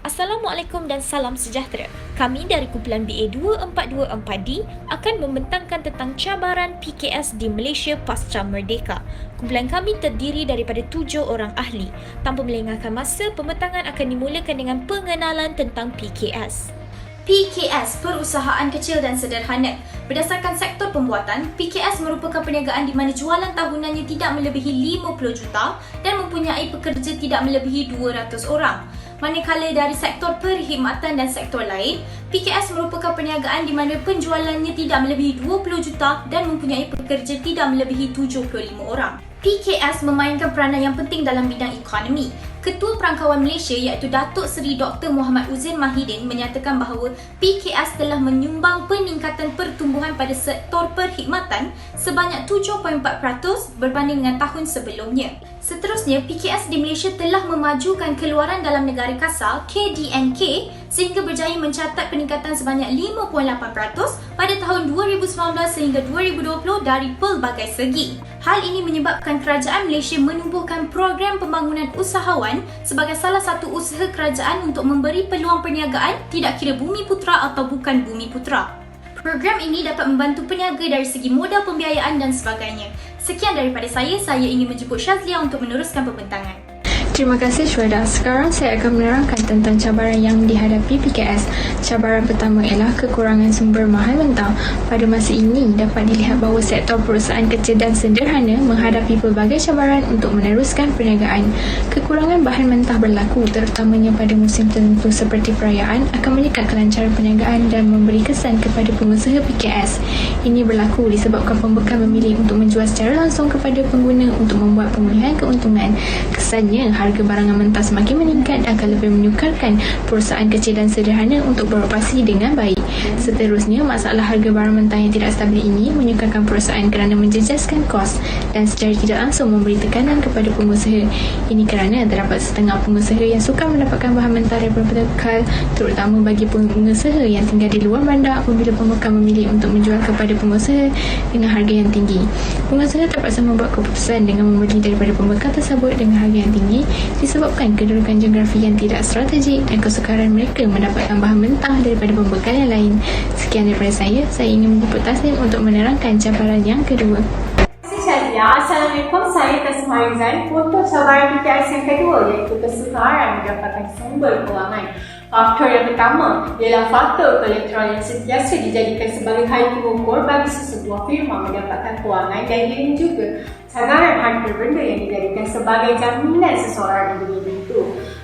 Assalamualaikum dan salam sejahtera. Kami dari kumpulan BA2424D akan membentangkan tentang cabaran PKS di Malaysia pasca merdeka. Kumpulan kami terdiri daripada 7 orang ahli. Tanpa melengahkan masa, pembentangan akan dimulakan dengan pengenalan tentang PKS. PKS, Perusahaan Kecil dan Sederhana. Berdasarkan sektor pembuatan, PKS merupakan perniagaan di mana jualan tahunannya tidak melebihi 50 juta dan mempunyai pekerja tidak melebihi 200 orang. Manakala dari sektor perkhidmatan dan sektor lain, PKS merupakan perniagaan di mana penjualannya tidak melebihi 20 juta dan mempunyai pekerja tidak melebihi 75 orang. PKS memainkan peranan yang penting dalam bidang ekonomi. Ketua Perangkawan Malaysia iaitu Datuk Seri Dr. Muhammad Uzair Mahidin menyatakan bahawa PKS telah menyumbang peningkatan pertumbuhan pada sektor perkhidmatan sebanyak 7.4% berbanding dengan tahun sebelumnya. Seterusnya, PKS di Malaysia telah memajukan keluaran dalam negara kasar KDNK sehingga berjaya mencatat peningkatan sebanyak 5.8% pada tahun 2019 sehingga 2020 dari pelbagai segi. Hal ini menyebabkan kerajaan Malaysia menubuhkan program pembangunan usahawan sebagai salah satu usaha kerajaan untuk memberi peluang perniagaan tidak kira bumi putera atau bukan bumi putera. Program ini dapat membantu peniaga dari segi modal pembiayaan dan sebagainya. Sekian daripada saya ingin menjemput Syazlia untuk meneruskan pembentangan. Terima kasih Syuhada. Sekarang saya akan menerangkan tentang cabaran yang dihadapi PKS. Cabaran pertama ialah kekurangan sumber mahal mentah. Pada masa ini dapat dilihat bahawa sektor perusahaan kecil dan sederhana menghadapi pelbagai cabaran untuk meneruskan perniagaan. Kekurangan bahan mentah berlaku terutamanya pada musim tertentu seperti perayaan akan menyekat kelancaran perniagaan dan memberi kesan kepada pengusaha PKS. Ini berlaku disebabkan pembekal memilih untuk menjual secara langsung kepada pengguna untuk membuat pemulihan keuntungan. Kesannya harga barangan mentah semakin meningkat dan akan lebih menyukarkan perusahaan kecil dan sederhana untuk beroperasi dengan baik. Seterusnya, masalah harga barang mentah yang tidak stabil ini menyukarkan perusahaan kerana menjejaskan kos dan secara tidak langsung memberi tekanan kepada pengusaha. Ini kerana terdapat setengah pengusaha yang sukar mendapatkan bahan mentah daripada pembekal, terutama bagi pengusaha yang tinggal di luar bandar apabila pembekal memilih untuk menjual kepada pengusaha dengan harga yang tinggi. Pengusaha terpaksa membuat keputusan dengan membeli daripada pembekal tersebut dengan harga yang tinggi disebabkan kedudukan geografi yang tidak strategik dan kesukaran mereka mendapatkan bahan mentah daripada pembekal yang lain. Sekian daripada saya ingin menjemput Tasnim untuk menerangkan cabaran yang kedua. Assalamualaikum, saya Tasnim Harizan. Untuk cabaran PKS yang kedua iaitu kesukaran mendapatkan sumber kewangan. Faktor yang pertama ialah faktor kolateral yang sentiasa dijadikan sebagai hal pengukur bagi sesebuah firma mendapatkan kewangan, dan ini juga cabaran harta benda yang dijadikan sebagai jaminan seseorang individu itu.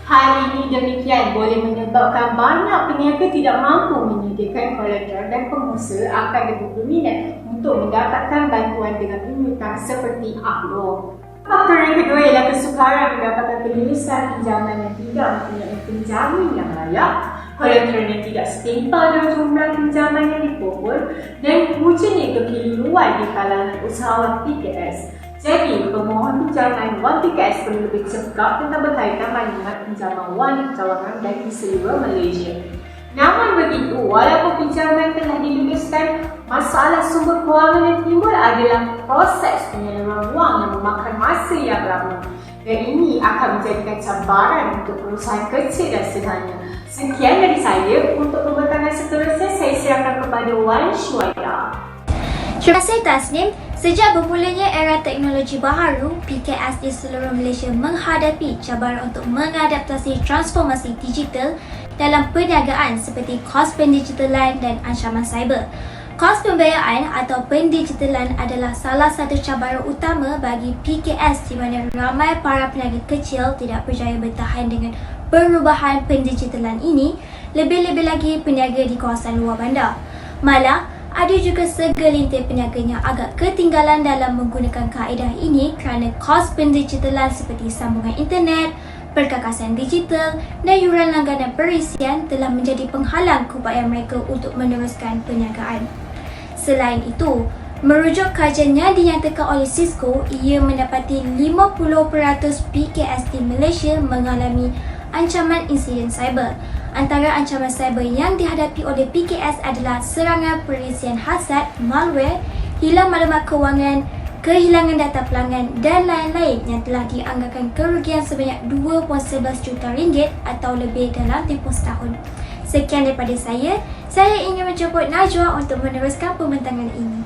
Hal ini demikian boleh menyebabkan banyak peniaga tidak mampu menyediakan kolateral dan pengusaha akan lebih berminat untuk mendapatkan bantuan dengan piutang seperti AHLO. Faktor yang kedua ialah kesukaran mendapatkan penulisan pinjaman yang tidak mempunyai penjamin yang layak, kolateral yang tidak setimpal dengan jumlah pinjaman yang dipokok, dan wujudnya kekeliruan di kalangan usahawan PKS. Jadi, pemohon pinjaman wang PKS perlu lebih cekap tentang berkaitan maklumat pinjaman wang di cawangan dan di seluruh Malaysia. Namun begitu, walaupun pinjaman telah diluluskan, masalah sumber kewangan yang timbul adalah proses penyaluran wang yang memakan masa yang lama, dan ini akan menjadikan cabaran untuk perusahaan kecil dan sederhana. Sekian dari saya. Untuk pembentangan seterusnya, saya serahkan kepada Wan Syuhada. Terima kasih Tasnim. Sejak bermulanya era teknologi baharu, PKS di seluruh Malaysia menghadapi cabaran untuk mengadaptasi transformasi digital dalam perniagaan seperti kos pendigitalan dan ancaman cyber. Kos pembiayaan atau pendigitalan adalah salah satu cabaran utama bagi PKS di mana ramai para peniaga kecil tidak berjaya bertahan dengan perubahan pendigitalan ini, lebih-lebih lagi peniaga di kawasan luar bandar. Malah, ada juga segelintir peniaga yang agak ketinggalan dalam menggunakan kaedah ini kerana kos pendigitalan seperti sambungan internet, perkakasan digital dan yuran langganan perisian telah menjadi penghalang keupayaan mereka untuk meneruskan perniagaan. Selain itu, merujuk kajian yang dinyatakan oleh Cisco, ia mendapati 50% PKS di Malaysia mengalami ancaman insiden cyber. Antara ancaman cyber yang dihadapi oleh PKS adalah serangan perisian hasad, malware, hilang maklumat kewangan, kehilangan data pelanggan dan lain-lain yang telah dianggarkan kerugian sebanyak 2.11 juta ringgit atau lebih dalam tempoh setahun. Sekian daripada saya ingin menjemput Najwa untuk meneruskan pembentangan ini.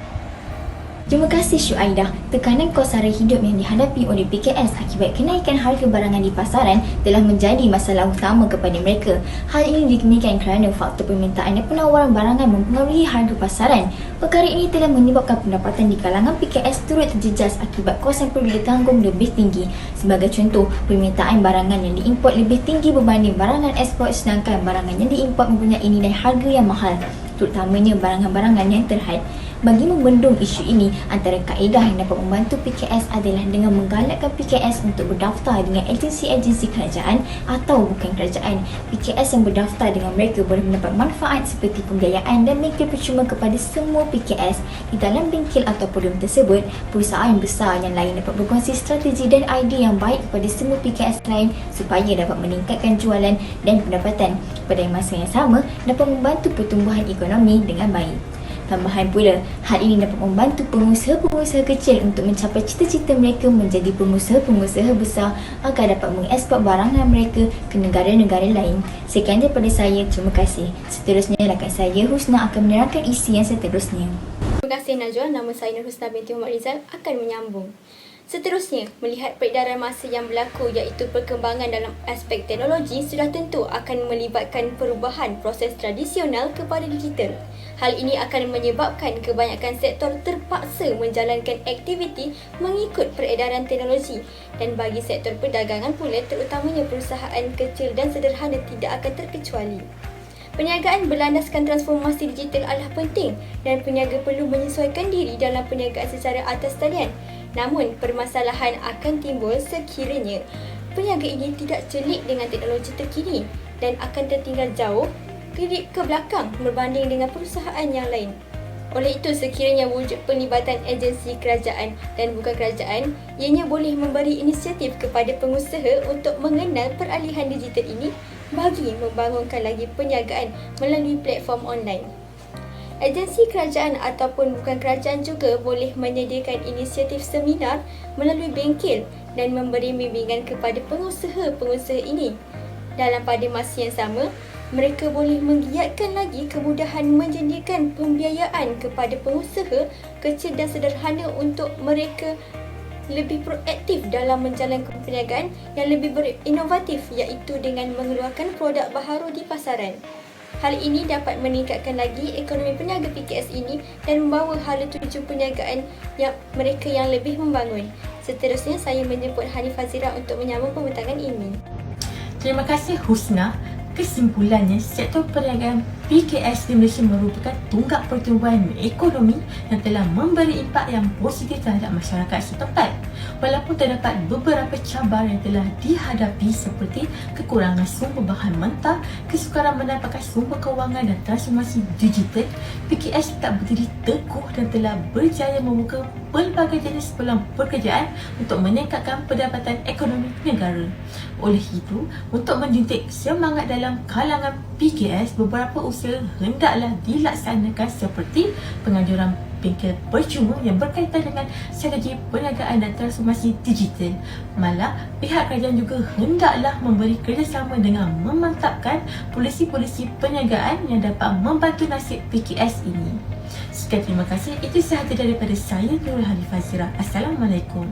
Terima kasih Syuaidah. Tekanan kos sara hidup yang dihadapi oleh PKS akibat kenaikan harga barangan di pasaran telah menjadi masalah utama kepada mereka. Hal ini dikemukakan kerana faktor permintaan dan penawaran barangan mempengaruhi harga pasaran. Perkara ini telah menyebabkan pendapatan di kalangan PKS turut terjejas akibat kos yang perlu ditanggung lebih tinggi. Sebagai contoh, permintaan barangan yang diimport lebih tinggi berbanding barangan ekspor, sedangkan barangan yang diimport mempunyai nilai harga yang mahal, terutamanya barangan-barangan yang terhad. Bagi membendung isu ini, antara kaedah yang dapat membantu PKS adalah dengan menggalakkan PKS untuk berdaftar dengan agensi-agensi kerajaan atau bukan kerajaan. PKS yang berdaftar dengan mereka boleh mendapat manfaat seperti pembiayaan dan bengkel percuma kepada semua PKS. Di dalam bengkel atau podium tersebut, perusahaan besar yang lain dapat berkongsi strategi dan idea yang baik kepada semua PKS lain supaya dapat meningkatkan jualan dan pendapatan. Pada masa yang sama, dapat membantu pertumbuhan ekonomi dengan baik. Tambahan pula, hal ini dapat membantu pengusaha-pengusaha kecil untuk mencapai cita-cita mereka menjadi pengusaha-pengusaha besar agar dapat mengekspor barangan mereka ke negara-negara lain. Sekian daripada saya, terima kasih. Seterusnya, rakan saya Husna akan menerangkan isi yang seterusnya. Terima kasih Najwa, nama saya Nur Husna binti Muhammad Rizal akan menyambung. Seterusnya, melihat peredaran masa yang berlaku iaitu perkembangan dalam aspek teknologi sudah tentu akan melibatkan perubahan proses tradisional kepada digital. Hal ini akan menyebabkan kebanyakan sektor terpaksa menjalankan aktiviti mengikut peredaran teknologi dan bagi sektor perdagangan pula terutamanya perusahaan kecil dan sederhana tidak akan terkecuali. Perniagaan berlandaskan transformasi digital adalah penting dan peniaga perlu menyesuaikan diri dalam perniagaan secara atas talian. Namun, permasalahan akan timbul sekiranya peniaga ini tidak celik dengan teknologi terkini dan akan tertinggal jauh ke belakang berbanding dengan perusahaan yang lain. Oleh itu, sekiranya wujud pelibatan agensi kerajaan dan bukan kerajaan, ianya boleh memberi inisiatif kepada pengusaha untuk mengenal peralihan digital ini bagi membangunkan lagi perniagaan melalui platform online. Agensi kerajaan ataupun bukan kerajaan juga boleh menyediakan inisiatif seminar melalui bengkel dan memberi bimbingan kepada pengusaha-pengusaha ini. Dalam pada masa yang sama, mereka boleh menggiatkan lagi kemudahan menyediakan pembiayaan kepada pengusaha kecil dan sederhana untuk mereka lebih proaktif dalam menjalankan perniagaan yang lebih berinovatif iaitu dengan mengeluarkan produk baharu di pasaran. Hal ini dapat meningkatkan lagi ekonomi peniaga PKS ini dan membawa hala tuju perniagaan yang mereka yang lebih membangun. Seterusnya, saya menjemput Hanif Fazira untuk menyambung pembentangan ini. Terima kasih Husna. Kesimpulannya, sektor perniagaan PKS di Malaysia merupakan tunggak pertumbuhan ekonomi yang telah memberi impak yang positif terhadap masyarakat setempat. Walaupun terdapat beberapa cabaran yang telah dihadapi seperti kekurangan sumber bahan mentah, kesukaran mendapatkan sumber kewangan dan transformasi digital, PKS tetap berdiri teguh dan telah berjaya membuka pelbagai jenis peluang pekerjaan untuk meningkatkan pendapatan ekonomi negara. Oleh itu, untuk menjuntik semangat dalam kalangan PKS, beberapa usaha hendaklah dilaksanakan seperti penganjuran bengkel percuma yang berkaitan dengan strategi perniagaan dan transformasi digital. Malah, pihak kerajaan juga hendaklah memberi kerjasama dengan memantapkan polisi-polisi perniagaan yang dapat membantu nasib PKS ini. Sekian, terima kasih. Itu sahaja daripada saya, Nurul Hanif Fazira. Assalamualaikum.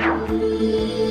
Thank you.